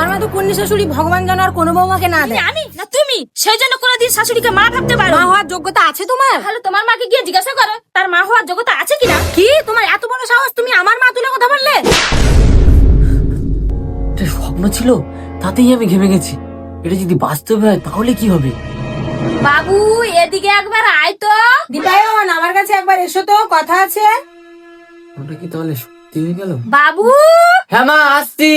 তোমার মতো কন্যা শাশুড়ি ভগবান যেন আর কোনো বৌমাকে না দেয়। আমি না তুমি, সেই জন্য কোনোদিন শাশুড়িকে মা ভাবতে পারো? মা হওয়ার যোগ্যতা আছে তোমার? তাহলে তোমার মাকে গিয়ে জিজ্ঞাসা করো তার মা হওয়ার যোগ্যতা আছে কিনা। কি তোমার এত বড় সাহস, তুমি আমার মা তুলে কথা বললে? এটা স্বপ্ন ছিল, তাতেই আমি ঘেমে গেছি। এটা যদি বাস্তবে হয় তাহলে কি হবে? বাবু এদিকে একবার আয় তো। দীপায়ন, আমার কাছে একবার এসো তো, কথা আছে। ওটা কি তাহলে সত্যি হয়ে গেল? বাবু হ্যাঁ মা, আসছি।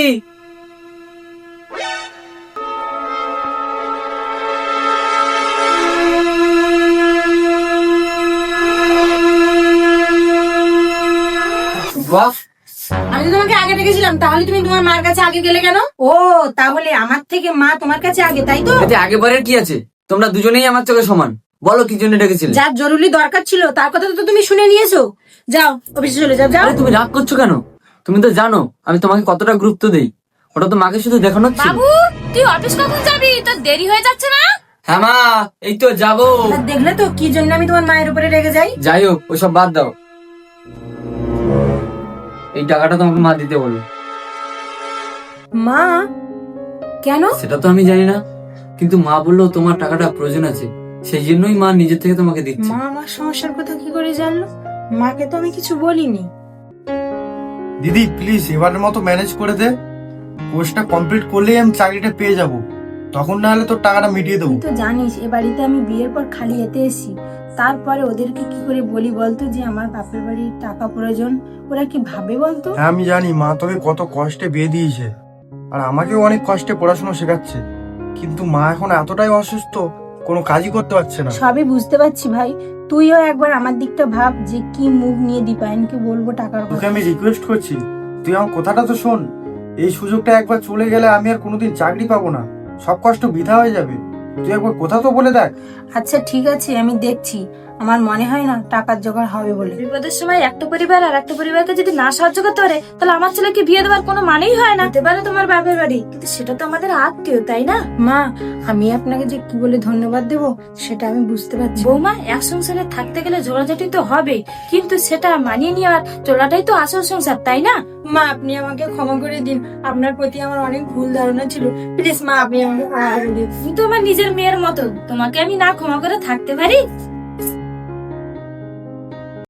বাহ, আমি তো তোমাকে আগে ডেকেছিলাম, তাহলে তুমি তোমার মার কাছে আগে গেলে কেন? ও তাহলে আমার থেকে মা তোমার কাছে আগে, তাই তো? এতে আগেবারের কি আছে? তোমরা দুজনেই আমার চোখে সমান। বলো কি জন্য ডেকেছিলে? যার জরুরি দরকার ছিল তার কথা তো তুমি শুনে নিয়েছো। যাও অফিসে চলে যাও। যাও। আরে তুমি রাগ করছো কেন? তুমি তো জানো আমি তোমাকে কতটা গুরুত্ব দেই। ওটা তো মাকে শুধু দেখানো ছিল। বাবু তুই অফিস কখন যাবি? তোর দেরি হয়ে যাচ্ছে না? হ্যাঁ মা, এই তো যাবো। আর দেখলে তো কি জন্য আমি তোমার মায়ের উপরে রেগে যাই। যাই হোক, ওসব বাদ দাও। এই টাকাটা তোমাকে মা দিতে বললো। মা? কেন? সেটা তো আমি জানি না, কিন্তু মা বললো তোমার টাকাটা প্রয়োজন আছে, সেই জন্যই মা নিজে থেকে তোমাকে দিচ্ছে। মা আমার সমস্যার কথা কি করে জানলো? মাকে তো আমি কিছু বলিনি। দিদি প্লিজ এবারের মতো ম্যানেজ করে দে। কোর্সটা কমপ্লিট করলেই আমি চাকরিটা পেয়ে যাব, তখন না হলে তোর টাকাটা মিটিয়ে দেবো। তুই তো জানিস এ বাড়িতে আমি বিয়ের পর খালি এতে এসি, তারপরে ওদেরকে কি করে বলি বলতো যে আমার বাপের বাড়ির টাকা প্রয়োজন? ওরা কি ভাবে বলতো? হ্যাঁ আমি জানি মা তোকে কত কষ্টে বিয়ে দিয়েছে, আর আমাকেও অনেক কষ্টে পড়াশোনা শেখাচ্ছে, কিন্তু মা এখন এতটাই অসুস্থ কোনো কাজই করতে পারছে না। সবই বুঝতে পারছি ভাই, তুইও একবার আমার দিকটা ভাব যে কি মুখ নিয়ে দীপায়নকে বলবো টাকার তোকে কথা। আমি রিকোয়েস্ট করছি, তুই আমার কথাটা তো শোন। এই সুযোগটা একবার চলে গেলে আমি আর কোনোদিন চাকরি পাবো না, সব কষ্ট বৃথা হয়ে যাবে। তুই একবার কথা তো বলে দেখ। আচ্ছা ঠিক আছে, আমি দেখছি। আমার মনে হয় না টাকার জোগাড় হবে বলে। বিপদের সময় একটা পরিবার আর একটা পরিবারকে যদি না সাহায্য করতে পারে, তাহলে আমার ছেলেকে বিয়ে দেওয়ার কোনো মানেই হয় না। হতে পারে তোমার বাপের বাড়ি, কিন্তু সেটা তো আমাদের আত্মীয়, তাই না? মা, আমি আপনাকে যে কি বলে ধন্যবাদ দেব সেটা আমি বুঝতে পারছি না। বৌমা, এক সংসারে থাকতে গেলে ঝগড়াঝাটি তো হবে, কিন্তু সেটা মানিয়ে নেওয়ার চলাটাই তো আসল সংসার, তাই না? মা আপনি আমাকে ক্ষমা করে দিন, আপনার প্রতি আমার অনেক ভুল ধারণা ছিল। প্লিজ মা আপনি আমাকে ক্ষমা করে দিন। তুমি তো আমার নিজের মেয়ের মতো, তোমাকে আমি না ক্ষমা করে থাকতে পারি?